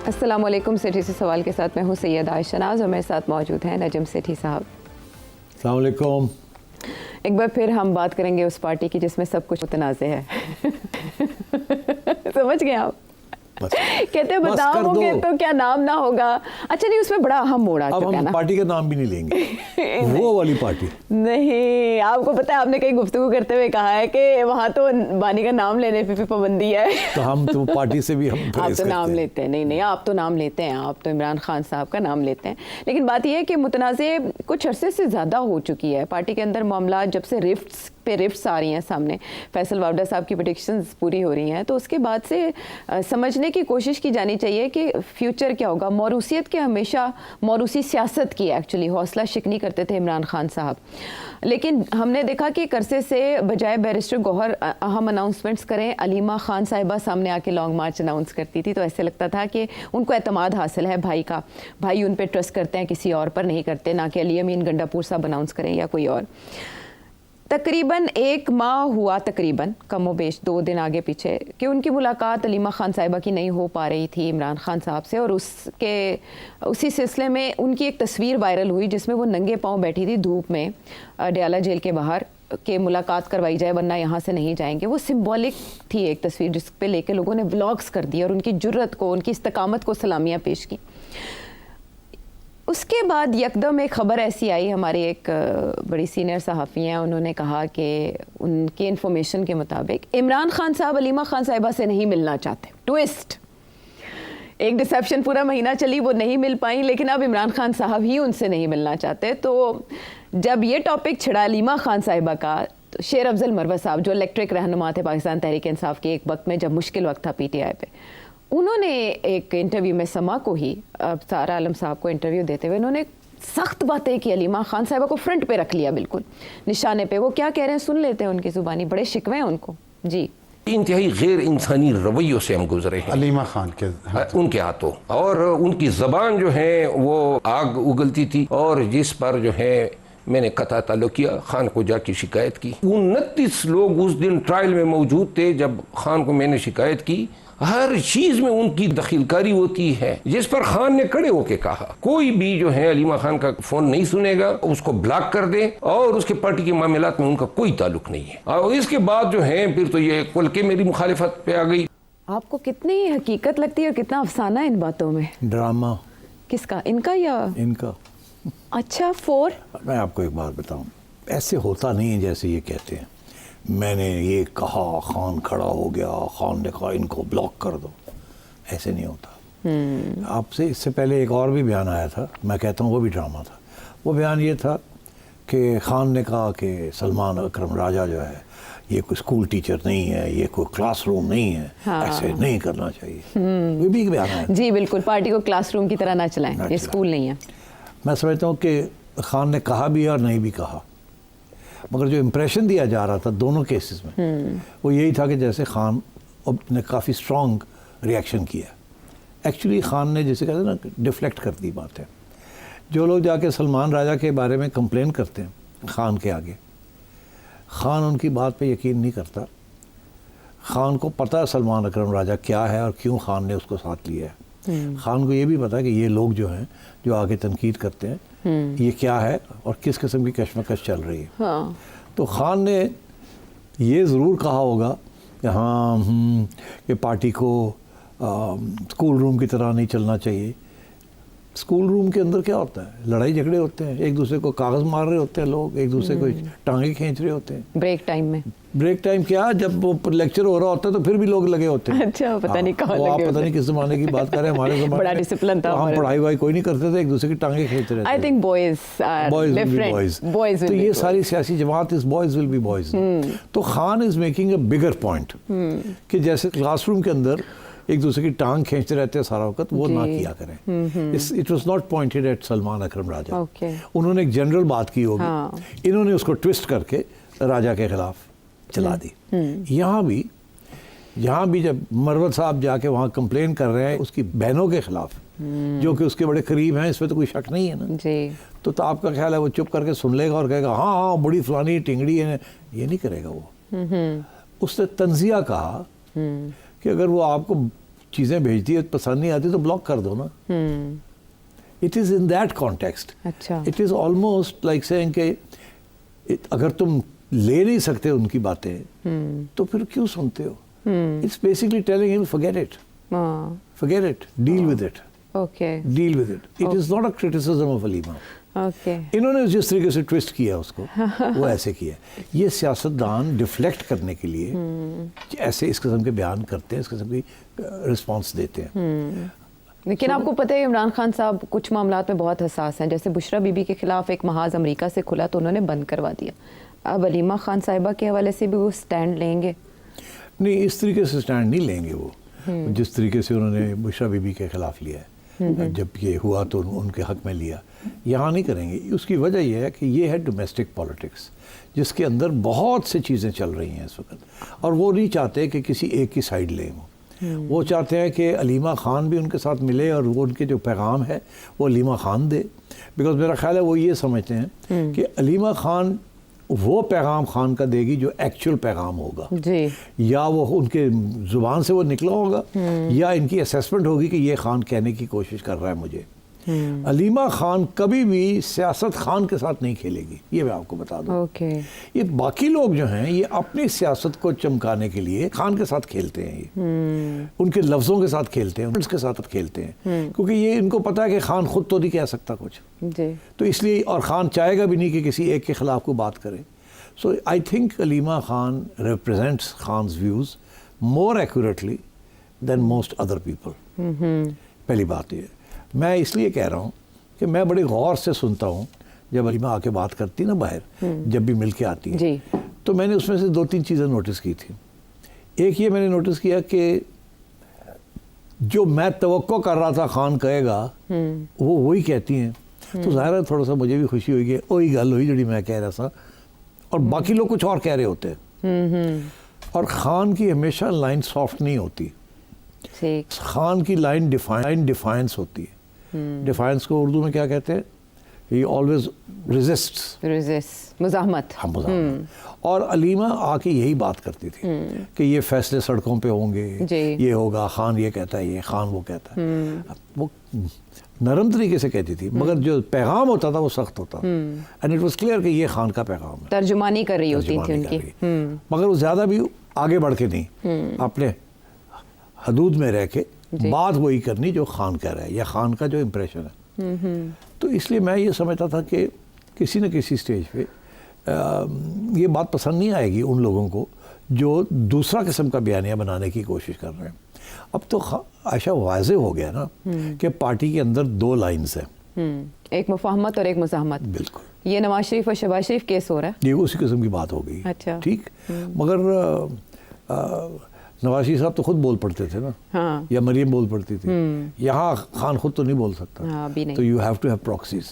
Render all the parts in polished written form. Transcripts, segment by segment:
السلام علیکم. سیٹھی سے سوال کے ساتھ میں ہوں سید عائشہ ناز اور میرے ساتھ موجود ہیں نجم سیٹھی صاحب. السلام علیکم. ایک بار پھر ہم بات کریں گے اس پارٹی کی جس میں سب کچھ متنازع ہے. سمجھ گئے آپ؟ کہتے ہیں بدنام ہوں گے تو کیا نام نہ ہوگا. اچھا نہیں, اس میں بڑا اہم موڑ آ چکا ہے نا. اب ہم پارٹی کا نام بھی نہیں لیں گے. وہ والی پارٹی نہیں, آپ کو پتہ ہے آپ نے کہیں گفتگو کرتے ہوئے کہا ہے کہ وہاں تو بانی کا نام لینے پہ بھی پابندی ہے. تو ہم تو پارٹی سے بھی ہم آپ تو نام لیتے ہیں. نہیں, آپ تو نام لیتے ہیں, آپ تو عمران خان صاحب کا نام لیتے ہیں. لیکن بات یہ ہے کہ متنازع کچھ عرصے سے زیادہ ہو چکی ہے پارٹی کے اندر. معاملات جب سے رفٹس پہ رفٹس آ رہی ہیں سامنے, فیصل واوڈہ صاحب کی پریڈکشنز پوری ہو رہی ہیں, تو اس کے بعد سے سمجھنے کی کوشش کی جانی چاہیے کہ فیوچر کیا ہوگا. موروثیت کے ہمیشہ موروثی سیاست کی ایکچولی حوصلہ شکنی کرتے تھے عمران خان صاحب, لیکن ہم نے دیکھا کہ ایک عرصے سے بجائے بیرسٹر گوہر اہم اناؤنسمنٹس کریں, علیمہ خان صاحبہ سامنے آ کے لانگ مارچ اناؤنس کرتی تھی, تو ایسے لگتا تھا کہ ان کو اعتماد حاصل ہے بھائی کا, بھائی ان پہ ٹرسٹ کرتے ہیں, کسی اور پر نہیں کرتے, نہ کہ علی امین گنڈا پور صاحب اناؤنس کریں یا کوئی اور. تقریباً 1 ماہ ہوا, تقریباً کم و بیش 2 دن آگے پیچھے, کہ ان کی ملاقات علیمہ خان صاحبہ کی نہیں ہو پا رہی تھی عمران خان صاحب سے, اور اسی سلسلے میں ان کی ایک تصویر وائرل ہوئی جس میں وہ ننگے پاؤں بیٹھی تھی دھوپ میں ڈیالہ جیل کے باہر, کہ ملاقات کروائی جائے ورنہ یہاں سے نہیں جائیں گے. وہ سمبولک تھی ایک تصویر جس پہ لے کے لوگوں نے ولاگز کر دی اور ان کی جرت کو, ان کی استقامت کو سلامیاں پیش کی. اس کے بعد یکدم ایک خبر ایسی آئی, ہماری ایک بڑی سینئر صحافی ہیں, انہوں نے کہا کہ ان کی انفارمیشن کے مطابق عمران خان صاحب علیمہ خان صاحبہ سے نہیں ملنا چاہتے. ٹوئسٹ, ایک ڈسیپشن پورا مہینہ چلی, وہ نہیں مل پائیں, لیکن اب عمران خان صاحب ہی ان سے نہیں ملنا چاہتے. تو جب یہ ٹاپک چھڑا علیمہ خان صاحبہ کا, تو شیر افضل مروت صاحب جو الیکٹرک رہنما تھے پاکستان تحریک انصاف کے ایک وقت میں جب مشکل وقت تھا پی ٹی آئی پہ, انہوں نے ایک انٹرویو میں سما کو ہی, سارا عالم صاحب کو انٹرویو دیتے ہوئے انہوں نے سخت باتیں کی, علیمہ خان صاحبہ کو فرنٹ پہ رکھ لیا بالکل نشانے پہ. وہ کیا کہہ رہے ہیں سن لیتے ہیں ان کی زبانی, بڑے شکوے ہیں ان کو. جی, انتہائی غیر انسانی رویوں سے ہم گزرے ہیں علیمہ خان کے ان کے ہاتھوں, اور ان کی زبان جو ہے وہ آگ اگلتی تھی, اور جس پر جو ہے میں نے قطع تعلق کیا, خان کو جا کی شکایت کی. 29 لوگ اس دن ٹرائل میں موجود تھے جب خان کو میں نے شکایت کی. ہر چیز میں ان کی دخیلکاری ہوتی ہے, جس پر خان نے کڑے ہو کے کہا کوئی بھی جو ہے علیمہ خان کا فون نہیں سنے گا, اس کو بلاک کر دیں, اور اس کے پارٹی کے معاملات میں ان کا کوئی تعلق نہیں ہے. اور اس کے بعد جو ہے پھر تو یہ کل کے میری مخالفت پہ آ گئی. آپ کو کتنی حقیقت لگتی ہے اور کتنا افسانہ ان باتوں میں؟ ڈرامہ کس کا, ان کا یا ان کا؟ اچھا, میں آپ کو ایک بات بتاؤں, ایسے ہوتا نہیں ہے جیسے یہ کہتے ہیں. میں نے یہ کہا, خان کھڑا ہو گیا, خان نے کہا ان کو بلاک کر دو. ایسے نہیں ہوتا. آپ سے اس سے پہلے ایک اور بھی بیان آیا تھا, میں کہتا ہوں وہ بھی ڈرامہ تھا. وہ بیان یہ تھا کہ خان نے کہا کہ سلمان اکرم راجہ جو ہے یہ کوئی اسکول ٹیچر نہیں ہے, یہ کوئی کلاس روم نہیں ہے, ایسے نہیں کرنا چاہیے. یہ بھی ایک بیان آیا. جی بالکل, پارٹی کو کلاس روم کی طرح نہ چلائیں, یہ اسکول نہیں ہے. میں سمجھتا ہوں کہ خان نے کہا بھی اور نہیں بھی کہا, مگر جو امپریشن دیا جا رہا تھا دونوں کیسز میں وہ یہی تھا کہ جیسے خان نے کافی اسٹرانگ ریئیکشن کیا. ایکچولی خان نے جسے کہتے ہیں نا ڈیفلیکٹ کر دی باتیں. جو لوگ جا کے سلمان راجہ کے بارے میں کمپلین کرتے ہیں خان کے آگے, خان ان کی بات پہ یقین نہیں کرتا. خان کو پتہ ہے سلمان اکرم راجہ کیا ہے اور کیوں خان نے اس کو ساتھ لیا ہے. خان کو یہ بھی پتا ہے کہ یہ لوگ جو ہیں جو آگے تنقید کرتے ہیں یہ کیا ہے اور کس قسم کی کشمکش چل رہی ہے. تو خان نے یہ ضرور کہا ہوگا کہ ہاں کہ پارٹی کو اسکول روم کی طرح نہیں چلنا چاہیے. اسکول روم کے اندر کیا ہوتا ہے؟ لڑائی جھگڑے ہوتے ہیں, ایک دوسرے کو کاغذ مار رہے ہوتے ہیں لوگ, ایک دوسرے کو ٹانگیں کھینچ رہے ہوتے ہیں. بریک ٹائم میں, بریک ٹائم کیا, جب وہ لیکچر ہو رہا ہوتا ہے تو پھر بھی لوگ لگے ہوتے ہیں. اچھا, پتہ نہیں کہاں وہ آپ لگے پتہ نہیں کس زمانے کی بات کر رہے ہیں. ہمارے زمانے بڑا ڈسپلن تھا, ہم پڑھائی وائی کوئی نہیں کرتے تھے, ایک دوسرے کی ٹانگیں کھینچتے رہتے. I think boys تو یہ ساری سیاسی جماعت اس boys will be boys. تو Khan is making a bigger point کہ جیسے کلاس روم کے اندر ایک دوسرے کی ٹانگ کھینچتے رہتے ہیں سارا وقت, وہ نہ کیا کریں. It was not pointed at Salman Akram Raja. انہوں نے ایک جنرل بات کی ہوگی, انہوں نے اس کو ٹوسٹ کر کے راجہ کے خلاف چلا دی. یہاں بھی جب مروت صاحب جا کے وہاں کمپلین کر رہے ہیں اس کی بہنوں کے خلاف جو کہ اس کے بڑے قریب ہیں, اس پہ تو کوئی شک نہیں ہے نا. تو آپ کا خیال ہے وہ چپ کر کے سن لے گا اور کہے گا ہاں بڑی فلانی ٹنگڑی ہے؟ یہ نہیں کرے گا وہ. اس نے تنزیہ کہا کہ اگر وہ آپ کو چیزیں بھیجتی ہے پسند نہیں آتی تو بلاک کر دو نا. It is in that context. اچھا. It is almost like seeing کہ اگر تم لے نہیں سکتے ان کی باتیں تو پھر کیوں سنتے ہو. اٹس بیسکلی ٹیلنگ ہم forget it. Forget it. Deal with it. Okay. Deal with it. It is not a criticism of Halima. Okay. انہوں نے جس طریقے سے ٹویسٹ کیا اس کو وہ ایسے کیا. یہ سیاستدان ڈیفلیکٹ کرنے کے لیے ایسے اس قسم کے بیان کرتے ہیں, اس قسم کی رسپانس دیتے ہیں. لیکن آپ کو پتہ ہے عمران خان صاحب کچھ معاملات میں بہت حساس ہیں. جیسے بشرا بی بی کے خلاف ایک محاذ امریکہ سے کھلا تو انہوں نے بند کروا دیا. اب علیمہ خان صاحبہ کے حوالے سے بھی وہ سٹینڈ لیں گے؟ نہیں, اس طریقے سے سٹینڈ نہیں لیں گے وہ, جس طریقے سے انہوں نے بشرا بی بی کے خلاف لیا ہے. جب یہ ہوا تو ان کے حق میں لیا, یہاں نہیں کریں گے. اس کی وجہ یہ ہے کہ یہ ہے ڈومیسٹک پالیٹکس جس کے اندر بہت سی چیزیں چل رہی ہیں اس وقت, اور وہ نہیں چاہتے کہ کسی ایک کی سائڈ لیں. وہ چاہتے ہیں کہ علیمہ خان بھی ان کے ساتھ ملے اور وہ ان کے جو پیغام ہے وہ علیمہ خان دے. بیکاز میرا خیال ہے وہ یہ سمجھتے ہیں کہ علیمہ خان وہ پیغام خان کا دے گی جو ایکچول پیغام ہوگا, جی, یا وہ ان کے زبان سے وہ نکلا ہوگا, یا ان کی اسیسمنٹ ہوگی کہ یہ خان کہنے کی کوشش کر رہا ہے مجھے. علیمہ خان کبھی بھی سیاست خان کے ساتھ نہیں کھیلے گی, یہ میں آپ کو بتا دوں. اوکے. یہ باقی لوگ جو ہیں یہ اپنی سیاست کو چمکانے کے لیے خان کے ساتھ کھیلتے ہیں, یہ ان کے لفظوں کے ساتھ کھیلتے ہیں, ان کے ساتھ کھیلتے ہیں, کیونکہ یہ ان کو پتہ ہے کہ خان خود تو نہیں کہہ سکتا کچھ, جی, تو اس لیے, اور خان چاہے گا بھی نہیں کہ کسی ایک کے خلاف کوئی بات کرے. So I think Aleema Khan represents Khan's views more accurately than most other people. پہلی بات یہ میں اس لیے کہہ رہا ہوں کہ میں بڑے غور سے سنتا ہوں جب علیمہ آ کے بات کرتی نا باہر, جب بھی مل کے آتی ہے, جی, تو میں نے اس میں سے 2-3 چیزیں نوٹس کی تھی. ایک یہ میں نے نوٹس کیا کہ جو میں توقع کر رہا تھا خان کہے گا وہ وہی کہتی ہیں, تو ظاہر ہے تھوڑا سا مجھے بھی خوشی ہوئی کہ وہی گل ہوئی جڑی میں کہہ رہا تھا, اور باقی لوگ کچھ اور کہہ رہے ہوتے ہیں. اور خان کی ہمیشہ لائن سافٹ نہیں ہوتی, خان کی لائن ڈیفائنس ہوتی ہے. ڈیفائنس کو اردو میں کیا کہتے ہیں؟ ہی آلویز ریزسٹ, مزاحمت. ہم مزاحمت. اور علیمہ آ کے یہی بات کرتی تھی کہ یہ فیصلے سڑکوں پہ ہوں گے, یہ ہوگا, خان یہ کہتا ہے, یہ خان وہ کہتا ہے. وہ نرم طریقے سے کہتی تھی, مگر جو پیغام ہوتا تھا وہ سخت ہوتا تھا. اینڈ اٹ واز کلیئر کہ یہ خان کا پیغام ہے. ترجمانی کر رہی ہوتی تھی ان کی, مگر وہ زیادہ بھی آگے بڑھ کے نہیں, اپنے حدود میں رہ کے بات وہی کرنی جو خان کہہ رہا ہے یا خان کا جو امپریشن ہے. تو اس لیے میں یہ سمجھتا تھا کہ کسی نہ کسی سٹیج پہ یہ بات پسند نہیں آئے گی ان لوگوں کو جو دوسرا قسم کا بیانیہ بنانے کی کوشش کر رہے ہیں. اب تو عائشہ واضح ہو گیا نا کہ پارٹی کے اندر 2 لائنز ہیں, ایک مفاہمت اور ایک مزاحمت. بالکل. یہ نواز شریف اور شہباز شریف کیس ہو رہا ہے, یہ اسی قسم کی بات ہو گئی. اچھا, ٹھیک. مگر نواز شریف صاحب تو خود بول پڑتے تھے نا, یا مریم بول پڑتی تھی. یہاں خان خود تو نہیں بول سکتا, تو you have to have proxies.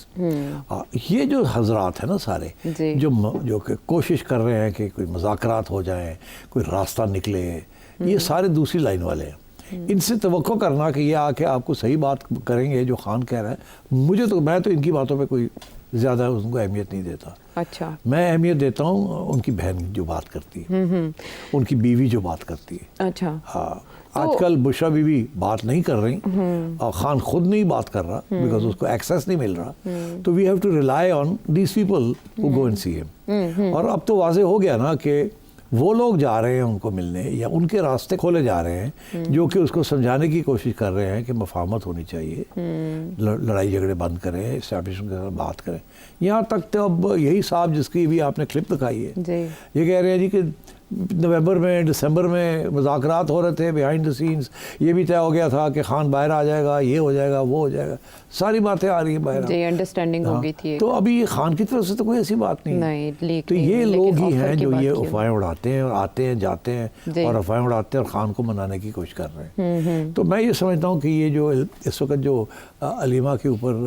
یہ جو حضرات ہیں نا سارے, جو کہ کوشش کر رہے ہیں کہ کوئی مذاکرات ہو جائیں, کوئی راستہ نکلے, یہ سارے دوسری لائن والے ہیں. ان سے توقع کرنا کہ یہ آ کے آپ کو صحیح بات کریں گے جو خان کہہ رہا ہے, میں تو ان کی باتوں پہ کوئی زیادہ ان کو اہمیت نہیں دیتا. اچھا. میں اہمیت دیتا ہوں ان کی بہن جو بات کرتی ہے, ان کی بیوی جو بات کرتی ہے. اچھا. ہاں, آج کل بشرا بیوی بات نہیں کر رہی اور خان خود نہیں بات کر رہا بیکاز اس کو ایکسیس نہیں مل رہا. تو we have to rely on these people who go and see them. اور اب تو واضح ہو گیا نا کہ وہ لوگ جا رہے ہیں ان کو ملنے, یا ان کے راستے کھولے جا رہے ہیں جو کہ اس کو سمجھانے کی کوشش کر رہے ہیں کہ مفاہمت ہونی چاہیے, لڑائی جھگڑے بند کریں, اسٹیبلشمنٹ کے ساتھ بات کریں. یہاں تک تو اب یہی صاحب جس کی بھی آپ نے کلپ دکھائی ہے, یہ کہہ رہے ہیں جی کہ نومبر میں دسمبر میں مذاکرات ہو رہے تھے بیہائنڈ دا سینس, یہ بھی طے ہو گیا تھا کہ خان باہر آ جائے گا, یہ ہو جائے گا, وہ ہو جائے گا, ساری باتیں آ رہی ہیں باہر. جی, انڈرسٹینڈنگ ہو گئی تھی. تو ابھی یہ خان کی طرف سے تو کوئی ایسی بات نہیں. تو یہ لوگ ہی ہیں جو یہ افواہیں اڑاتے ہیں اور آتے ہیں جاتے ہیں اور افواہیں اڑاتے ہیں اور خان کو منانے کی کوشش کر رہے ہیں. تو میں یہ سمجھتا ہوں کہ یہ جو اس وقت جو علیمہ کے اوپر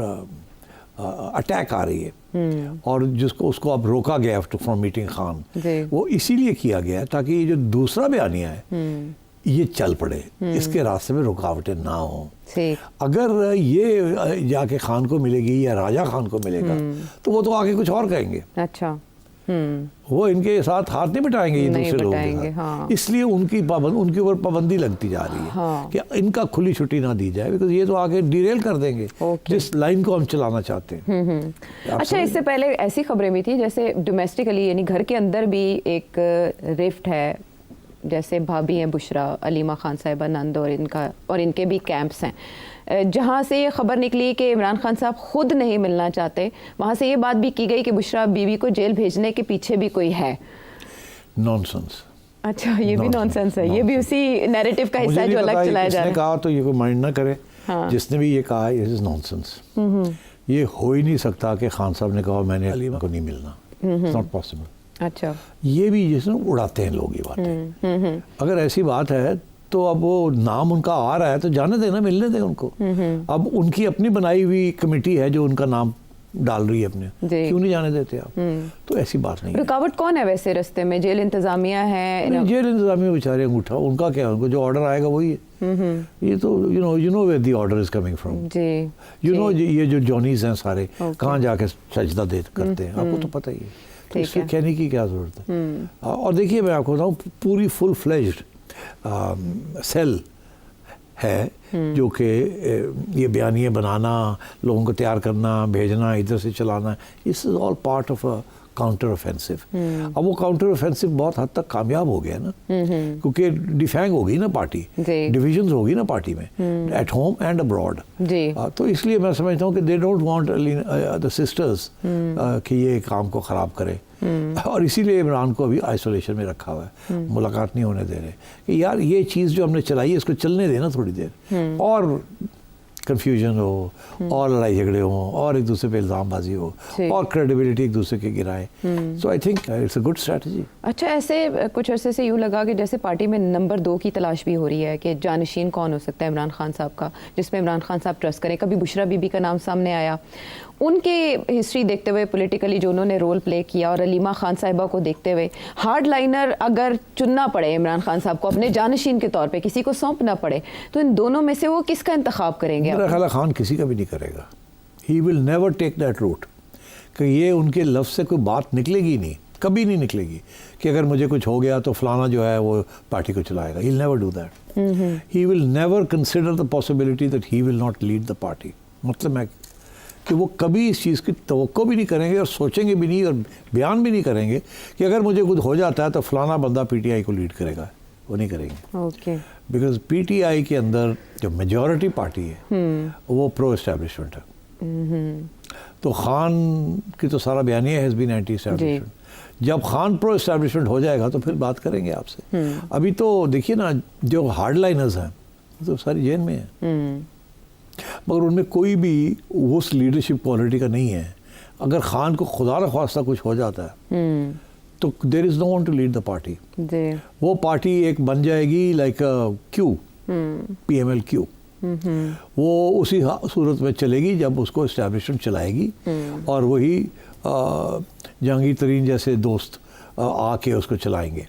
اٹیک آ رہی ہے اور جس کو اس کو اب روکا گیا فرام میٹنگ خان, وہ اسی لیے کیا گیا ہے تاکہ یہ جو دوسرا بیانیہ ہے یہ چل پڑے, اس کے راستے میں رکاوٹیں نہ ہوں. اگر یہ جا کے خان کو ملے گی یا راجہ خان کو ملے گا تو وہ تو آگے کچھ اور کہیں گے. اچھا. وہ ان کے ساتھ ہاتھ نہیں بٹائیں گے یہ نہیں دوسرے لوگوں بٹائیں کے گے، ہاں۔ ساتھ، اس لیے ان کے اوپر پابندی لگتی جا رہی ہے ہاں۔ کہ ان کا کھلی چھٹی نہ دی جائے، بیکاز یہ تو آگے ڈیریل کر دیں گے جس لائن کو ہم چلانا چاہتے ہیں۔ اچھا، اس سے پہلے ایسی خبریں بھی تھیں جیسے ڈومیسٹکلی یعنی گھر کے اندر بھی ایک رفٹ ہے، جیسے بھابھی ہیں بشرا، علیمہ خان صاحبہ نند اور ان کے بھی کیمپس ہیں، جہاں سے یہ خبر نکلی کہ عمران خان صاحب خود نہیں ملنا چاہتے، وہاں سے یہ بات بھی کی گئی کہ بشرا بیوی کو جیل بھیجنے کے پیچھے بھی کوئی ہے۔ نان سنس۔ اچا یہ بھی نان سینس ہے، یہ بھی اسی نیریٹو کا حصہ ہے جو الگ چلایا جا رہا ہے۔ اس نے کہا تو یہ کوئی مائنڈ نہ کرے، جس نے بھی یہ کہا ہے، یہ نان سینس۔ یہ ہو ہی نہیں سکتا کہ خان صاحب نے کہا میں نے علیمہ کو نہیں ملنا، اٹس ناٹ پاسبل۔ اچھا، یہ بھی جس نے اڑاتے ہیں لوگ یہ باتیں۔ اگر ایسی بات ہے تو اب وہ نام ان کا آ رہا ہے تو جانے دیں نا، ملنے دیں ان کو۔ اب ان کی اپنی بنائی ہوئی کمیٹی ہے جو ان کا نام ڈال رہی ہے اپنے، کیوں نہیں جانے دیتے آپ؟ تو ایسی بات نہیں ہے۔ رکاوٹ کون ہے ویسے رستے میں؟ جیل انتظامیہ ہے؟ جیل انتظامیہ بیچارے انگوٹھا، ان کا کیا، ان کو جو آرڈر آئے گا وہی ہے۔ یہ تو you know where the order is coming from. جی، یہ جو جونیز ہیں سارے کہاں جا کے سجدہ کرتے ہیں، آپ کو تو پتہ ہی ہے، تو اس سے کہنے کی کیا ضرورت ہے۔ اور دیکھیے میں آپ کو بتاؤں، پوری فل فلیجڈ سیل ہے جو کہ یہ بیانیے بنانا، لوگوں کو تیار کرنا، بھیجنا، ادھر سے چلانا، اس is all part of a counter offensive. اب وہ کاؤنٹر اوفینسو بہت حد تک کامیاب ہو گیا نا، کیونکہ ڈیفینگ ہوگی نا پارٹی، ڈویژنز ہوگی نا پارٹی میں، ایٹ ہوم اینڈ ابراڈ۔ تو اس لیے میں سمجھتا ہوں کہ they don't want the sisters کہ یہ کام کو خراب کرے، اور اسی لیے عمران کو ابھی آئسولیشن میں رکھا ہوا ہے، ملاقات نہیں ہونے دے رہے کہ یار یہ چیز جو ہم نے چلائی ہے اس کو چلنے دینا تھوڑی دیر، اور کنفیوژن ہو اور لڑائی جھگڑے ہوں اور ایک دوسرے پہ الزام بازی ہو اور کریڈیبلٹی ایک دوسرے کے گرائے۔ So I think it's a good strategy. اچھا، ایسے کچھ عرصے سے یوں لگا کہ جیسے پارٹی میں نمبر 2 کی تلاش بھی ہو رہی ہے کہ جانشین کون ہو سکتا ہے عمران خان صاحب کا، جس میں عمران خان صاحب ٹرسٹ کریں۔ کبھی بشرا بی بی کا نام سامنے آیا، ان کے ہسٹری دیکھتے ہوئے پولیٹیکلی جو انہوں نے رول پلے کیا، اور علیمہ خان صاحبہ کو دیکھتے ہوئے ہارڈ لائنر اگر چننا پڑے عمران خان صاحب کو اپنے جانشین کے طور پہ، کسی کو سونپنا پڑے، تو ان دونوں میں سے وہ کس کا انتخاب کریں گے؟ میرا خیال ہے خان کسی کا بھی نہیں کرے گا، he will never take that route, کہ یہ ان کے لفظ سے کوئی بات نکلے گی نہیں، کبھی نہیں نکلے گی کہ اگر مجھے کچھ ہو گیا تو فلانا جو ہے وہ پارٹی کو چلائے گا۔ He will never do that, he will never consider the possibility that he will not lead the party. مطلب ہے کہ وہ کبھی اس چیز کی توقع بھی نہیں کریں گے اور سوچیں گے بھی نہیں اور بیان بھی نہیں کریں گے کہ اگر مجھے کچھ ہو جاتا ہے تو فلانا بندہ پی ٹی آئی کو لیڈ کرے گا، وہ نہیں کریں گے۔ Okay, because P T I کے اندر جو میجورٹی پارٹی ہے وہ پرو اسٹیبلشمنٹ ہے، تو خان کی تو سارا بیانیہ ہیز بین اینٹی اسٹیبلشمنٹ۔ جب خان پرو اسٹیبلشمنٹ ہو جائے گا تو پھر بات کریں گے آپ سے۔ ابھی تو دیکھیے نا، جو ہارڈ لائنرز ہیں وہ تو ساری جیل میں ہیں، مگر ان میں کوئی بھی اس لیڈرشپ کوالٹی کا نہیں ہے۔ اگر خان کو خدا نخواستہ کچھ ہو جاتا ہے تو there is no one to lead the party. وہ پارٹی ایک بن جائے گی لائک کیو، پی ایم ایل کیو، وہ اسی صورت میں چلے گی جب اس کو اسٹیبلشمنٹ چلائے گی، اور وہی جہانگیر ترین جیسے دوست آ کے اس کو چلائیں گے۔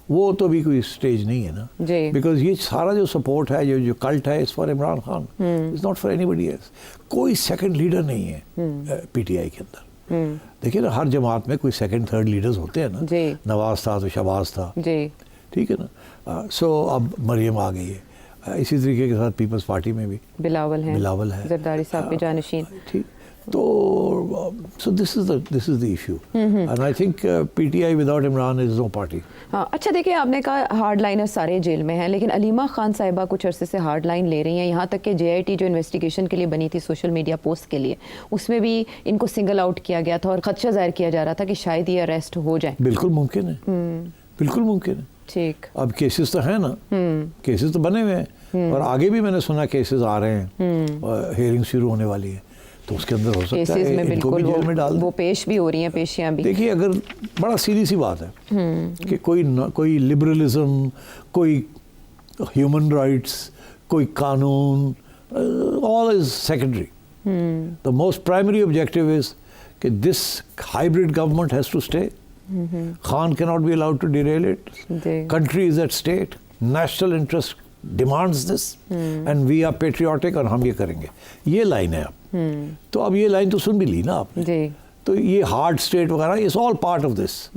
وہ تو بھی کوئی سٹیج نہیں ہے نا، بیکاز یہ سارا جو سپورٹ ہے، جو کلٹ ہے، is for Imran Khan, is not for anybody else. کوئی سیکنڈ لیڈر نہیں ہے پی ٹی آئی کے اندر۔ دیکھیے نا، ہر جماعت میں کوئی سیکنڈ تھرڈ لیڈرز ہوتے ہیں نا، نواز تھا تو شہباز تھا، ٹھیک ہے نا، سو اب مریم آ گئی ہے۔ اسی طریقے کے ساتھ پیپلز پارٹی میں بھی بلاول ہے، زرداری صاحب کے جانشین۔ ٹھیک، تو so this is the issue, and I think PTI without Imran is no party. ہاں، اچھا دیکھیں، آپ نے کہا ہارڈ لائنر سارے جیل میں ہیں، لیکن علیمہ خان صاحبہ کچھ عرصے سے ہارڈ لائن لے رہی ہیں، یہاں تک کہ JIT جو انویسٹیگیشن کے لیے بنی تھی سوشل میڈیا پوسٹ کے لیے، اس میں بھی ان کو سنگل آؤٹ کیا گیا تھا اور خدشہ ظاہر کیا جا رہا تھا کہ شاید یہ اریسٹ ہو جائیں۔ بالکل ممکن ہے، بالکل ممکن ہے۔ ٹھیک، اب کیسز تو ہیں نا، کیسز تو بنے ہوئے ہیں، اور آگے بھی میں نے سنا کیسز آ رہے ہیں، ہیئرنگ شروع ہونے والی ہے، تو اس کے اندر ہو سکتا ہے ان کو بھی جیل میں ڈال دیں۔ وہ پیش بھی ہو رہی ہیں، پیشیاں بھی۔ دیکھیے، اگر بڑا سیدھی سی بات ہے کہ کوئی لبرلزم، کوئی ہیومن رائٹس، کوئی قانون، all is secondary. The most primary objective is کہ this hybrid government has to stay. Khan cannot be allowed to derail it. Country is at stake. National interest demands this, and we are patriotic اور ہم یہ کریں گے۔ یہ line ہے اب، تو اب یہ لائن تو سن بھی لی نا آپ نے، تو یہ ہارڈ اسٹیٹ وغیرہ از آل پارٹ آف دس.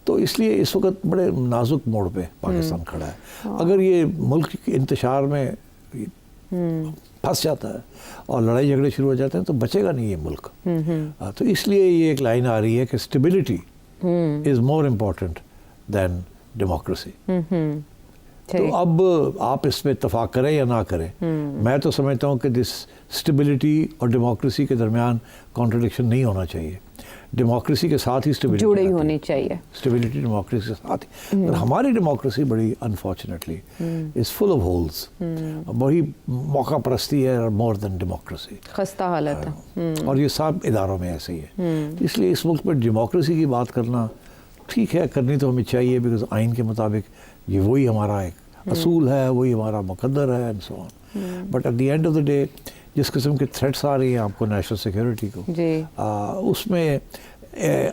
تو اس لیے اس وقت بڑے نازک موڑ پہ پاکستان کھڑا ہے. اگر یہ ملک کے انتشار میں پھنس جاتا ہے اور لڑائی جھگڑے شروع ہو جاتے ہیں تو بچے گا نہیں یہ ملک. تو اس لیے یہ ایک لائن آ رہی ہے کہ stability is more important than democracy. تو اب آپ اس میں اتفاق کریں یا نہ کریں, میں تو سمجھتا ہوں کہ دس اسٹیبلٹی اور ڈیموکریسی کے درمیان کانٹرڈکشن نہیں ہونا چاہیے. ڈیموکریسی کے ساتھ ہی اسٹیبلٹی جڑی ہونی چاہیے. اسٹیبلٹی ڈیموکریسی کے ساتھ ہی. اور ہماری ڈیموکریسی بڑی unfortunately is full of holes. بڑی موقع پرستی ہے مور دین ڈیموکریسی. خستہ حالت ہے. اور یہ سب اداروں میں ایسے ہی ہے. اس لیے اس ملک میں ڈیموکریسی کی بات کرنا ٹھیک ہے, کرنی تو ہمیں چاہیے, بیکاز آئین کے مطابق یہ وہی ہمارا ایک اصول ہے, وہی ہمارا مقدر ہے and so on. But at the end of the day جس قسم کے تھریٹس آ رہی ہیں آپ کو نیشنل سیکیورٹی کو, اس میں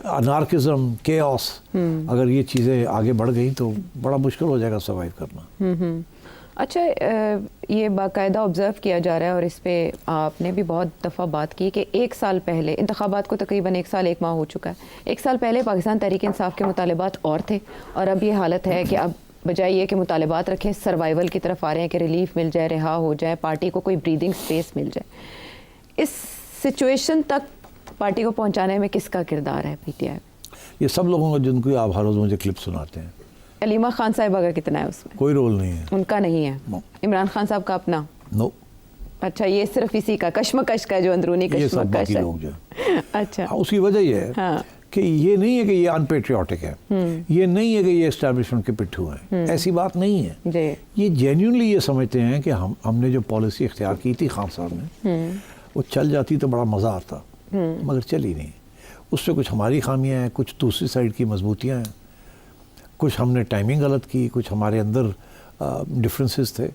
انارکزم, کیوس, اگر یہ چیزیں آگے بڑھ گئی تو بڑا مشکل ہو جائے گا سروائیو کرنا. اچھا, یہ باقاعدہ آبزرو کیا جا رہا ہے اور اس پہ آپ نے بھی بہت دفعہ بات کی کہ 1 سال پہلے انتخابات کو تقریباً 1 سال 1 ماہ ہو چکا ہے. 1 سال پہلے پاکستان تحریک انصاف کے مطالبات اور تھے, اور اب یہ حالت ہے کہ اب بجائے یہ کہ مطالبات رکھیں, سروائیول کی طرف آ رہے ہیں کہ ریلیف مل جائے, رہا ہو جائے, پارٹی کو کوئی بریدنگ سپیس مل جائے. اس سچویشن تک پارٹی کو پہنچانے میں کس کا کردار ہے پی ٹی آئی؟ یہ سب لوگوں کا جن کو آپ ہر روز مجھے کلپ سناتے ہیں. علیمہ خان صاحبہ کا کتنا ہے اس میں؟ کوئی رول نہیں ہے ان کا. نہیں ہے. عمران خان صاحب کا اپنا؟ نو. اچھا, یہ صرف اسی کا کشمکش کا جو اندرونی کشمکش ہے. لوگ جو اچھا, اس کی وجہ یہ ہے کہ یہ نہیں ہے کہ یہ ان پیٹریوٹک ہے, یہ نہیں ہے کہ یہ اسٹیبلشمنٹ کے پٹھو ہیں, ایسی بات نہیں ہے. یہ جینیونلی یہ سمجھتے ہیں کہ ہم نے جو پالیسی اختیار کی تھی خان صاحب نے, وہ چل جاتی تو بڑا مزہ آتا, مگر چلی نہیں. اس سے کچھ ہماری خامیاں ہیں, کچھ دوسری سائڈ کی مضبوطیاں ہیں, کچھ ہم نے ٹائمنگ غلط کی, کچھ ہمارے اندر ڈفرینسز تھے,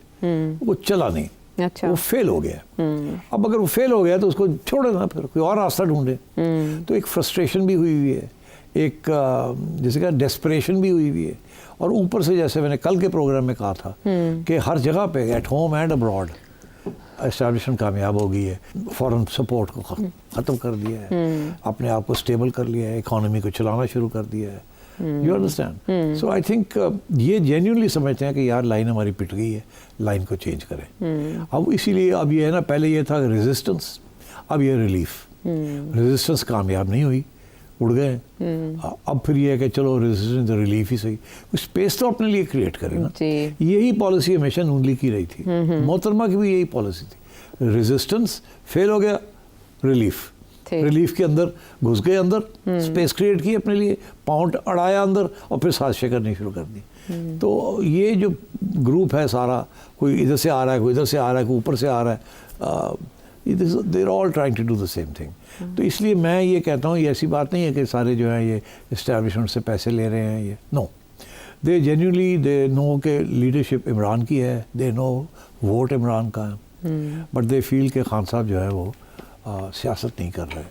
وہ چلا نہیں. اچھا, وہ فیل ہو گیا. اب اگر وہ فیل ہو گیا تو اس کو چھوڑے نا, پھر کوئی اور راستہ ڈھونڈے. تو ایک فرسٹریشن بھی ہوئی ہے, ایک جیسے کہ ڈیسپریشن بھی ہوئی ہے, اور اوپر سے جیسے میں نے کل کے پروگرام میں کہا تھا کہ ہر جگہ پہ at home and abroad establishment کامیاب ہو گئی ہے, فورن سپورٹ کو ختم کر دیا ہے, اپنے آپ کو اسٹیبل کر لیا ہے, اکانومی کو چلانا شروع کر دیا ہے. You understand? So I think یہ جینیونلی سمجھتے ہیں کہ یار لائن ہماری پٹ گئی ہے, لائن کو چینج کریں. اب اسی لیے اب یہ ہے نا, پہلے یہ تھا ریزسٹنس, اب یہ ریلیف. ریزسٹنس کامیاب نہیں ہوئی, اڑ گئے. اب پھر یہ ہے کہ چلو ریزسٹنس ریلیف ہی صحیح, کچھ اسپیس تو اپنے لیے کریٹ کرے نا. یہی پالیسی ہمیشہ نون لیگ کی رہی تھی, محترمہ کی بھی یہی پالیسی تھی. ریزسٹنس فیل ہو گیا, ریلیف. ریلیف کے اندر گھس گئے, اندر اسپیس کریٹ کی اپنے لیے, پاؤنڈ اڑایا اندر, اور پھر سازشیں کرنی شروع کر دی. تو یہ جو گروپ ہے سارا, کوئی ادھر سے آ رہا ہے, کوئی ادھر سے آ رہا ہے, کوئی اوپر سے آ رہا ہے, they are all trying to do the same thing. تو اس لیے میں یہ کہتا ہوں, یہ ایسی بات نہیں ہے کہ سارے جو ہیں یہ اسٹیبلشمنٹ سے پیسے لے رہے ہیں. یہ نو, دے جینیونلی دے نو کہ لیڈرشپ عمران کی ہے, دے نو ووٹ عمران کا ہے, بٹ دے فیل کہ خان صاحب جو ہے وہ سیاست نہیں کر رہے,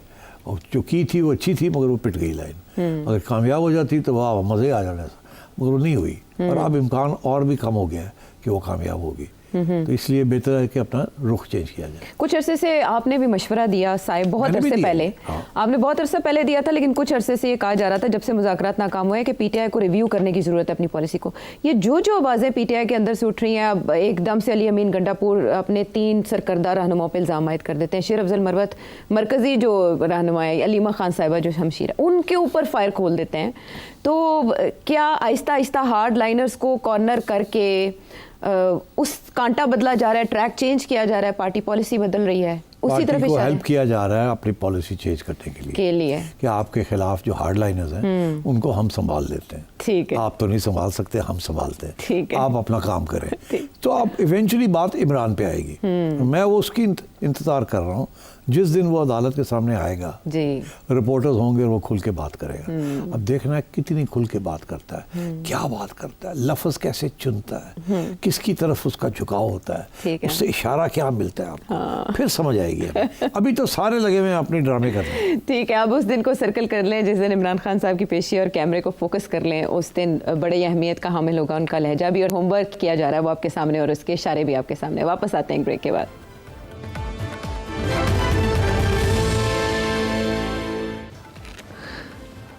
اور جو کی تھی وہ اچھی تھی مگر وہ پٹ گئی لائن. اگر کامیاب ہو جاتی تو واہ مزے آ جانا تھا, مگر وہ نہیں ہوئی, اور اب امکان اور بھی کم ہو گیا ہے کہ وہ کامیاب ہوگی. تو اس لیے بہتر ہے کہ اپنا رخ چینج کیا جائے. کچھ عرصے سے آپ نے بھی مشورہ دیا صاحب, بہت عرصے پہلے آپ نے بہت عرصہ پہلے دیا تھا, لیکن کچھ عرصے سے یہ کہا جا رہا تھا جب سے مذاکرات ناکام ہوئے کہ پی ٹی آئی کو ریویو کرنے کی ضرورت ہے اپنی پالیسی کو. یہ جو آوازیں پی ٹی آئی کے اندر سے اٹھ رہی ہیں, اب ایک دم سے علی امین گنڈا پور اپنے 3 سرکردہ رہنماؤں پہ الزام عائد کر دیتے ہیں. شیر افضل مروت مرکزی جو رہنما ہے, علیمہ خان صاحبہ جو ہمشیر ہے, ان کے اوپر فائر کھول دیتے ہیں. تو کیا آہستہ آہستہ ہارڈ لائنرز کو کارنر کر کے اس کانٹا بدلا جا رہا ہے, ٹریک چینج کیا جا رہا ہے, پارٹی پالیسی بدل رہی ہے, اسی طرف کو ہیلپ کیا جا رہا ہے اپنی پالیسی چینج کرنے کے لیے کہ آپ کے خلاف جو ہارڈ لائنرز ہیں ان کو ہم سنبھال لیتے ہیں. ٹھیک ہے, آپ تو نہیں سنبھال سکتے, ہم سنبھالتے ہیں, ٹھیک ہے, آپ اپنا کام کریں. تو اب ایونچولی بات عمران پہ آئے گی. میں وہ اس کی انتظار کر رہا ہوں جس دن وہ عدالت کے سامنے آئے گا, رپورٹرز ہوں گے, وہ کھل کے بات کرے گا. اب دیکھنا ہے کتنی کھل کے بات کرتا ہے, کیا بات کرتا ہے, لفظ کیسے چنتا ہے, کس کی طرف اس کا جھکاؤ ہوتا ہے, اس سے اشارہ کیا ملتا ہے آپ کو, پھر سمجھ آئے گی. ابھی تو سارے لگے ہوئے ہیں اپنی ڈرامے کرنے. ٹھیک ہے, اب اس دن کو سرکل کر لیں جس دن عمران خان صاحب کی پیشی اور کیمرے کو فوکس کر لیں. اس دن بڑی اہمیت کا حامل ہوگا, ان کا لہجہ بھی اور ہوم ورک کیا جا رہا ہے وہ آپ کے سامنے, اور اس کے اشارے بھی آپ کے سامنے. واپس آتے ہیں بریک کے بعد.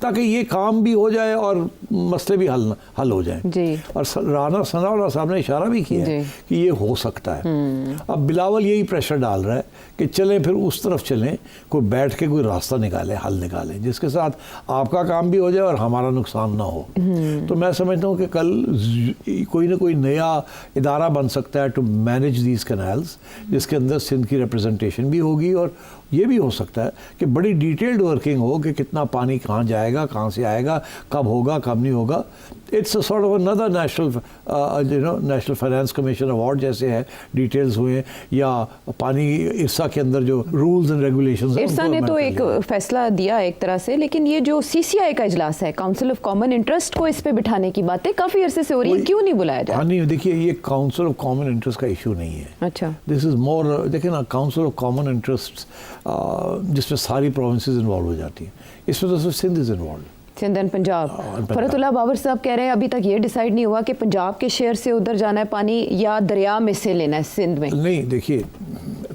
تاکہ یہ کام بھی ہو جائے اور مسئلے بھی حل ہو جائیں. جی. اور رانا ثناء اللہ صاحب نے اشارہ بھی کیا ہے کہ یہ ہو سکتا ہے. اب بلاول یہی پریشر ڈال رہا ہے کہ چلیں پھر اس طرف چلیں, کوئی بیٹھ کے کوئی راستہ نکالے, حل نکالیں جس کے ساتھ آپ کا کام بھی ہو جائے اور ہمارا نقصان نہ ہو. تو میں سمجھتا ہوں کہ کل کوئی نہ کوئی نیا ادارہ بن سکتا ہے ٹو مینیج دیز کینالز, جس کے اندر سندھ کی ریپرزنٹیشن بھی ہوگی, اور یہ بھی ہو سکتا ہے کہ بڑی ڈیٹیلڈ ورکنگ ہو کہ کتنا پانی کہاں جائے گا, کہاں سے آئے گا, کب ہوگا, کب نہیں ہوگا. It's a sort of another National Finance Commission award جیسے ہے, ڈیٹیلز ہوئے, یا پانی ارسا کے اندر جو رولز اینڈ ریگولیشنز ہیں. ارسا نے تو ایک فیصلہ دیا ایک طرح سے, لیکن یہ جو CCI کا اجلاس ہے, کاؤنسل آف کامن انٹرسٹ کو اس پہ بٹھانے کی باتیں کافی عرصے سے ہو رہی ہیں, کیوں نہیں بلایا جا رہا؟ نہیں دیکھیے, یہ کاؤنسل آف کامن انٹرسٹ کا ایشو نہیں ہے. اچھا. دس از مور, دیکھیں نا, کاؤنسل آف کامن انٹرسٹ جس میں ساری پروونسز انوالو ہو جاتی ہیں, اس میں تو صرف Sindh is involved. Sindh and Punjab. Farhatullah Babar صاحب کہہ رہے ہیں ابھی تک یہ ڈیسائیڈ نہیں ہوا کہ پنجاب کے شیئر سے ادھر جانا ہے پانی یا دریا میں سے لینا ہے سندھ میں. نہیں دیکھیے,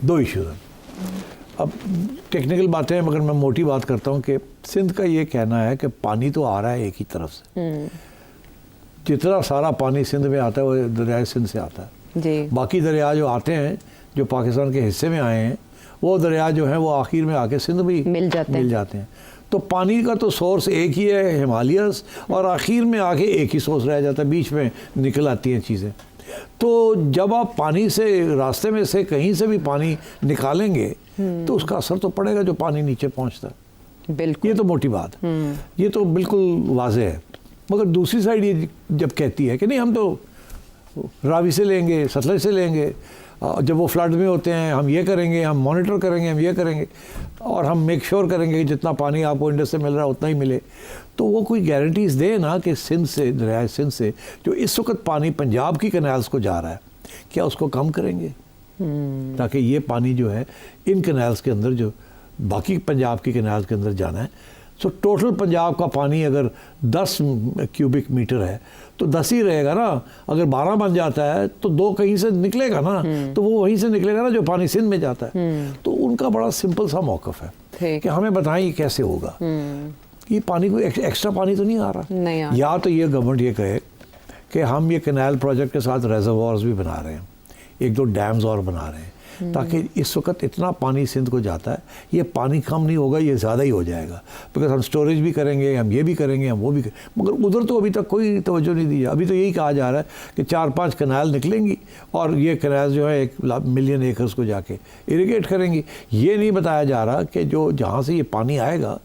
دو ایشوز ہیں. اب ٹیکنیکل باتیں ہیں, مگر میں موٹی بات کرتا ہوں کہ سندھ کا یہ کہنا ہے کہ پانی تو آ رہا ہے ایک ہی طرف سے. جتنا سارا پانی سندھ میں آتا ہے وہ دریائے سندھ سے آتا ہے. جی. باقی دریا جو آتے ہیں جو پاکستان کے حصے میں آئے ہیں, وہ دریا جو ہیں وہ آخر میں آ کے سندھ بھی مل جاتے ہیں. تو پانی کا تو سورس ایک ہی ہے, ہمالیاز, اور آخر میں آ کے ایک ہی سورس رہ جاتا ہے, بیچ میں نکل آتی ہیں چیزیں. تو جب آپ پانی سے, راستے میں سے کہیں سے بھی پانی نکالیں گے تو اس کا اثر تو پڑے گا جو پانی نیچے پہنچتا ہے. بالکل, یہ تو موٹی بات ہے, یہ تو بالکل واضح ہے. مگر دوسری سائڈ یہ جب کہتی ہے کہ نہیں ہم تو راوی سے لیں گے, ستلج سے لیں گے, جب وہ فلڈ میں ہوتے ہیں ہم یہ کریں گے, ہم مانیٹر کریں گے, ہم یہ کریں گے, اور ہم میک شور کریں گے کہ جتنا پانی آپ کو انڈس سے مل رہا ہے اتنا ہی ملے. تو وہ کوئی گارنٹیز دے نا کہ سندھ سے, دریائے سندھ سے جو اس وقت پانی پنجاب کی کینالز کو جا رہا ہے, کیا اس کو کم کریں گے تاکہ یہ پانی جو ہے ان کینالز کے اندر, جو باقی پنجاب کی کینالز کے اندر جانا ہے. سو ٹوٹل پنجاب کا پانی اگر 10 کیوبک میٹر ہے تو 10 ہی رہے گا نا. اگر 12 بن جاتا ہے تو 2 کہیں سے نکلے گا نا, تو وہ وہیں سے نکلے گا نا جو پانی سندھ میں جاتا ہے. تو ان کا بڑا سمپل سا موقف ہے کہ ہمیں بتائیں یہ کیسے ہوگا. یہ پانی کوئی ایکسٹرا پانی تو نہیں آ رہا. یا تو یہ گورنمنٹ یہ کہے کہ ہم یہ کینال پروجیکٹ کے ساتھ ریزروارز بھی بنا رہے ہیں, 1-2 ڈیمز اور بنا رہے ہیں, تاکہ اس وقت اتنا پانی سندھ کو جاتا ہے, یہ پانی کم نہیں ہوگا, یہ زیادہ ہی ہو جائے گا. بیکاز ہم سٹوریج بھی کریں گے, ہم یہ بھی کریں گے, ہم وہ بھی کریں گے. مگر ادھر تو ابھی تک کوئی توجہ نہیں دی. ابھی تو یہی کہا جا رہا ہے کہ 4-5 کینال نکلیں گی اور یہ کینال جو ہے 1 ملین ایکرز کو جا کے اریگیٹ کریں گی. یہ نہیں بتایا جا رہا کہ جو جہاں سے یہ پانی آئے گا,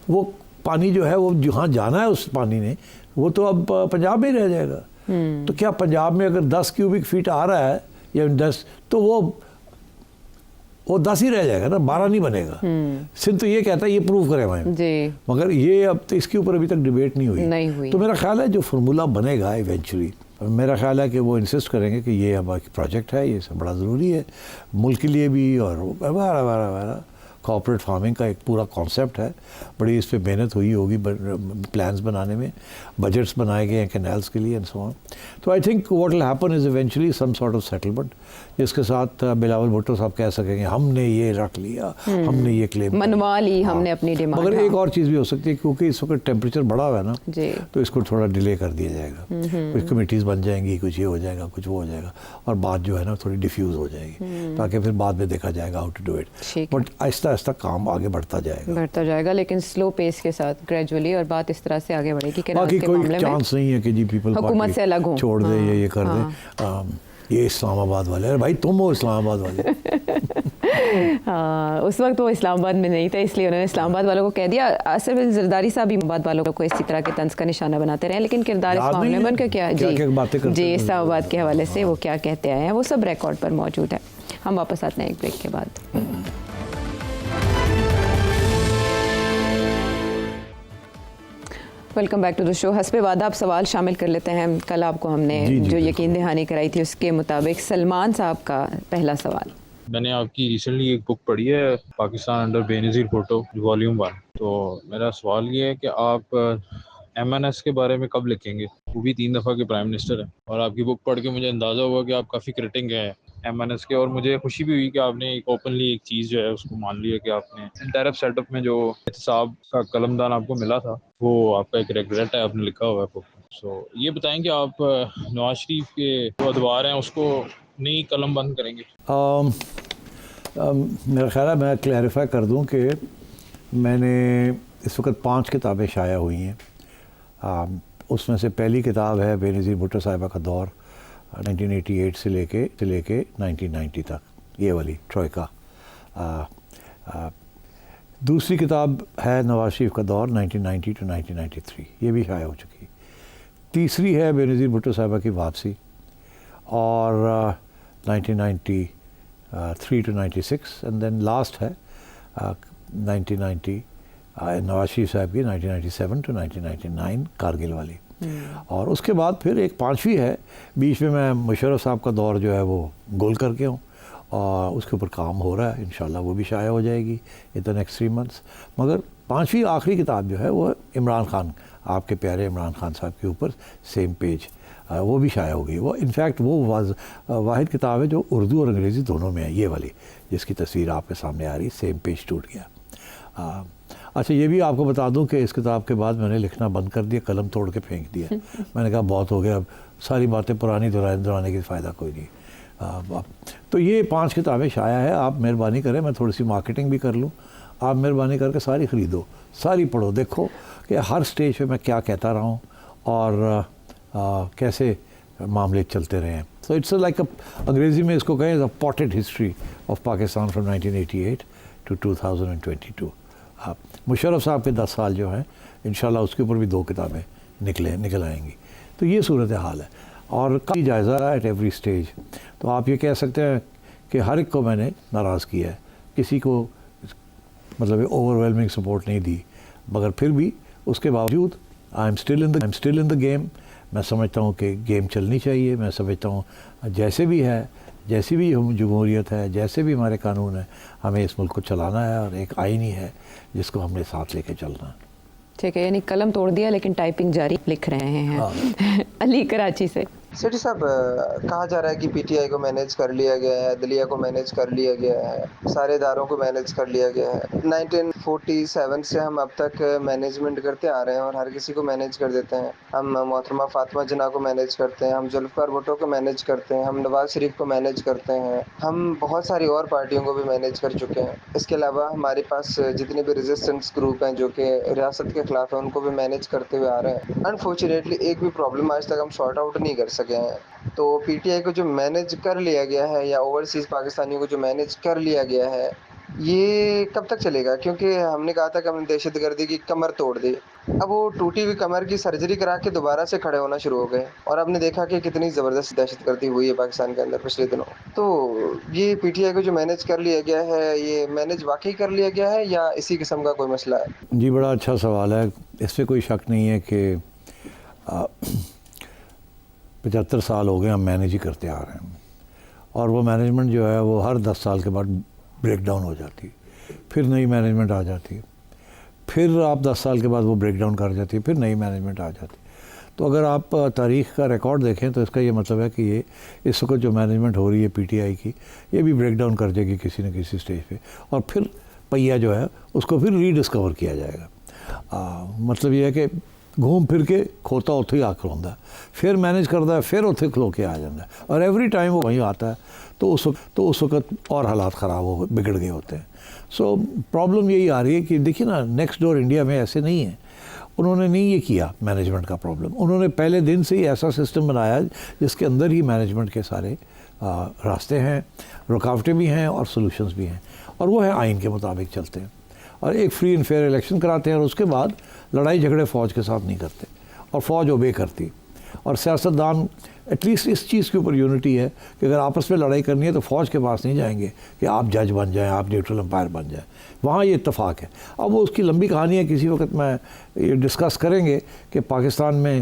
وہ پانی جو ہے وہ جہاں جانا ہے اس پانی نے, وہ تو اب پنجاب میں ہی رہ جائے گا. تو کیا پنجاب میں اگر 10 کیوبک فیٹ آ رہا ہے یا 10, تو وہ 10 ہی رہ جائے گا نا, 12 نہیں بنے گا. سندھ تو یہ کہتا ہے یہ پروو کرے ہمیں جی, مگر یہ اب تو اس کے اوپر ابھی تک ڈیبیٹ نہیں ہوئی. تو میرا خیال ہے جو فارمولہ بنے گا ایونچولی, میرا خیال ہے کہ وہ انسسٹ کریں گے کہ یہ ہمارا پروجیکٹ ہے, یہ سب بڑا ضروری ہے ملک کے لیے بھی, اور وغیرہ کوآپریٹ فارمنگ کا ایک پورا کانسیپٹ ہے. بڑی اس پہ محنت ہوئی ہوگی پلانز بنانے میں, بجٹس بنائے گئے ہیں کینالز کے لیے اینڈ سو آن. تو I think what will happen is eventually some sort of settlement, جس کے ساتھ بلاول بھٹو صاحب کہہ سکیں گے ہم نے یہ رکھ لیا, ہم نے یہ کلیم منوا لی, ہم نے اپنی ڈیمانڈ. مگر ایک اور چیز بھی ہو سکتی ہے, کیونکہ اس وقت ٹیمپریچر بڑا ہوا ہے نا, تو اس کو تھوڑا ڈیلے کر دیا جائے گا. کچھ کمیٹیز بن جائیں گی, کچھ یہ ہو جائے گا, کچھ وہ ہو جائے گا, اور بات جو ہے نا تھوڑی ڈیفیوز ہو جائے گی, تاکہ پھر بعد میں دیکھا جائے گا how to do it. But آہستہ آہستہ کام آگے بڑھتا جائے گا, لیکن سلو پیس کے ساتھ گریجولی, اور بات اس طرح سے آگے بڑھے گی کہ باقی کوئی چانس نہیں ہے کہ جی پیپل حکومت سے الگ ہوں, چھوڑ دے یہ کر دے. یہ اسلام آباد والے, ارے بھائی تم ہو اسلام آباد والے. اس وقت وہ اسلام آباد میں نہیں تھے, اس لیے انہوں نے اسلام آباد والوں کو کہہ دیا. آصف بن زرداری صاحب بھی آباد والوں کو اسی طرح کے طنز کا نشانہ بناتے رہے, لیکن کردار اس معاملے میں ان کا کیا جی اسلام آباد کے حوالے سے وہ کیا کہتے آئے ہیں وہ سب ریکارڈ پر موجود ہے. ہم واپس آتے ہیں ایک بریک کے بعد. ویلکم بیک ٹو دا شو. حسب وعدہ آپ سوال شامل کر لیتے ہیں. کل آپ کو ہم نے جو یقین دہانی کرائی تھی اس کے مطابق سلمان صاحب کا پہلا سوال. میں نے آپ کی ریسنٹلی ایک بک پڑھی ہے, پاکستان انڈر بے نظیر بھٹو والیوم 1. تو میرا سوال یہ ہے کہ آپ MNS کے بارے میں کب لکھیں گے؟ وہ بھی 3 دفعہ کے پرائم منسٹر ہیں, اور آپ کی بک پڑھ کے مجھے اندازہ ہوا کہ آپ کافی کرٹنگ ہیں MNS کے, اور مجھے خوشی بھی ہوئی کہ آپ نے ایک اوپنلی ایک چیز جو ہے اس کو مان لیا کہ آپ نے ٹیرف سیٹ اپ میں جو احتساب کا قلم دان آپ کو ملا تھا وہ آپ کا ایک ریگریٹ ہے، آپ نے لکھا ہوا ہے. سو یہ بتائیں کہ آپ نواز شریف کے جو ادوار ہیں اس کو نئی قلم بند کریں گے؟ میرا خیال ہے میں کلیریفائی کر دوں کہ میں نے اس وقت 5 کتابیں شائع ہوئی ہیں. اس میں سے پہلی کتاب ہے بے نظیر بھٹو صاحبہ کا دور 1988 سے لے کے 1990 تک، یہ والی ٹروئکا. دوسری کتاب ہے نواز شریف کا دور 1990 to 1993، یہ بھی شائع ہو چکی. تیسری ہے بے نظیر بھٹو صاحبہ کی واپسی، اور 1993 to 96، اینڈ دین لاسٹ ہے 1990 نواز شریف صاحب کی 1997 to 1999 کارگل والی. اور اس کے بعد پھر ایک 5ویں ہے بیچ میں مشرف صاحب کا دور جو ہے وہ گول کر کے ہوں، اور اس کے اوپر کام ہو رہا ہے، انشاءاللہ وہ بھی شائع ہو جائے گی ان دا نیکسٹ 3 months. مگر 5ویں آخری کتاب جو ہے وہ عمران خان، آپ کے پیارے عمران خان صاحب کے اوپر سیم پیج، وہ بھی شائع ہو گئی. وہ انفیکٹ وہ واحد کتاب ہے جو اردو اور انگریزی دونوں میں ہے، یہ والی جس کی تصویر آپ کے سامنے آ رہی، سیم پیج ٹوٹ گیا. اچھا یہ بھی آپ کو بتا دوں کہ اس کتاب کے بعد میں نے لکھنا بند کر دیا، قلم توڑ کے پھینک دیا. میں نے کہا بہت ہو گیا، اب ساری باتیں پرانی دہرانے کی فائدہ کوئی نہیں. تو یہ 5 کتابیں شائع ہے. آپ مہربانی کریں، میں تھوڑی سی مارکیٹنگ بھی کر لوں، آپ مہربانی کر کے ساری خریدو، ساری پڑھو، دیکھو کہ ہر سٹیج پہ میں کیا کہتا رہا ہوں اور کیسے معاملے چلتے رہے ہیں. سو اٹس لائک انگریزی میں اس کو کہیں potted history of Pakistan from 1988 to 2022. Musharraf صاحب کے 10 سال جو ہیں انشاءاللہ اس کے اوپر بھی 2 کتابیں نکل آئیں گی. تو یہ صورت حال ہے، اور کافی جائزہ ایٹ ایوری سٹیج. تو آپ یہ کہہ سکتے ہیں کہ ہر ایک کو میں نے ناراض کیا ہے، کسی کو مطلب اوور ویلمنگ سپورٹ نہیں دی، مگر پھر بھی اس کے باوجود I am still in the game. میں سمجھتا ہوں کہ گیم چلنی چاہیے. میں سمجھتا ہوں جیسے بھی ہے، جیسی بھی جمہوریت ہے، جیسے بھی ہمارے قانون ہیں، ہمیں اس ملک کو چلانا ہے، اور ایک آئین ہی ہے جس کو ہم نے ساتھ لے کے چلنا ہے. ٹھیک ہے، یعنی قلم توڑ دیا لیکن ٹائپنگ جاری لکھ رہے ہیں. علی کراچی سے. سیٹھی صاحب، کہا جا رہا ہے کہ PTI کو مینیج کر لیا گیا ہے، عدلیہ کو مینیج کر لیا گیا ہے، سارے اداروں کو مینیج کر لیا گیا ہے. 1947 سے ہم اب تک مینجمنٹ کرتے آ رہے ہیں اور ہر کسی کو مینیج کر دیتے ہیں. ہم محترمہ فاطمہ جناح کو مینیج کرتے ہیں، ہم ذوالفقار بھٹو کو مینیج کرتے ہیں، ہم نواز شریف کو مینیج کرتے ہیں، ہم بہت ساری اور پارٹیوں کو بھی مینیج کر چکے ہیں. اس کے علاوہ ہمارے پاس جتنے بھی ریزسٹنس گروپ ہیں جو کہ ریاست کے خلاف ہیں، ان کو بھی مینیج کرتے ہوئے آ رہے ہیں. انفارچونیٹلی ایک بھی پرابلم آج تک ہم سارٹ آؤٹ نہیں کر سکے ہیں. تو PTI کو جو مینیج کر لیا گیا ہے، یا اوورسیز پاکستانیوں کو جو مینیج کر لیا گیا ہے، یہ کب تک چلے گا؟ کیونکہ ہم نے کہا تھا کہ ہم نے دہشت گردی کی کمر توڑ دی. اب وہ ٹوٹی ہوئی کمر کی سرجری کرا کے دوبارہ سے کھڑے ہونا شروع ہو گئے، اور ہم نے دیکھا کہ کتنی زبردست دہشت گردی ہوئی ہے پاکستان کے اندر پچھلے دنوں. تو یہ PTI کو جو مینیج کر لیا گیا ہے، یہ مینیج واقعی کر لیا گیا ہے یا اسی قسم کا کوئی مسئلہ ہے؟ جی بڑا اچھا سوال ہے. اس پہ کوئی شک نہیں ہے کہ 75 سال ہو گئے ہم مینیج ہی کرتے آ رہے ہیں، اور وہ مینجمنٹ جو ہے وہ ہر 10 سال کے بعد بریک ڈاؤن ہو جاتی ہے، پھر نئی مینجمنٹ آ جاتی ہے، پھر آپ 10 سال کے بعد وہ بریک ڈاؤن کر جاتی ہے، پھر نئی مینجمنٹ آ جاتی ہے. تو اگر آپ تاریخ کا ریکارڈ دیکھیں تو اس کا یہ مطلب ہے کہ یہ اس وقت جو مینجمنٹ ہو رہی ہے PTI کی، یہ بھی بریک ڈاؤن کر جائے گی کسی نہ کسی سٹیج پہ، اور پھر پہیا جو ہے اس کو پھر ری ڈسکور کیا جائے گا. مطلب یہ ہے کہ گھوم پھر کے کھوتا اتھے ہی آ کھلوندا ہے، پھر مینیج کرتا ہے، پھر اتھے کھلو کے آ جاتا ہے، اور ایوری ٹائم وہ وہیں آتا ہے. تو اس وقت اور حالات خراب بگڑ گئے ہوتے ہیں. سو پرابلم یہی آ رہی ہے کہ دیکھیے نا، نیکسٹ ڈور انڈیا میں ایسے نہیں ہے، انہوں نے نہیں یہ کیا مینجمنٹ کا پرابلم. انہوں نے پہلے دن سے ہی ایسا سسٹم بنایا جس کے اندر ہی مینجمنٹ کے سارے راستے ہیں، رکاوٹیں بھی ہیں اور سولوشنز بھی ہیں، اور وہ ہے آئین کے مطابق چلتے ہیں، اور ایک فری اینڈ فیئر الیکشن کراتے ہیں، اور اس کے بعد لڑائی جھگڑے فوج کے ساتھ نہیں کرتے، اور فوج اوبے کرتی. اور سیاستدان ایٹ لیسٹ اس چیز کے اوپر یونٹی ہے کہ اگر آپس میں لڑائی کرنی ہے تو فوج کے پاس نہیں جائیں گے کہ آپ جج بن جائیں، آپ نیوٹرل امپائر بن جائیں. وہاں یہ اتفاق ہے. اب وہ اس کی لمبی کہانی ہے، کسی وقت میں یہ ڈسکس کریں گے کہ پاکستان میں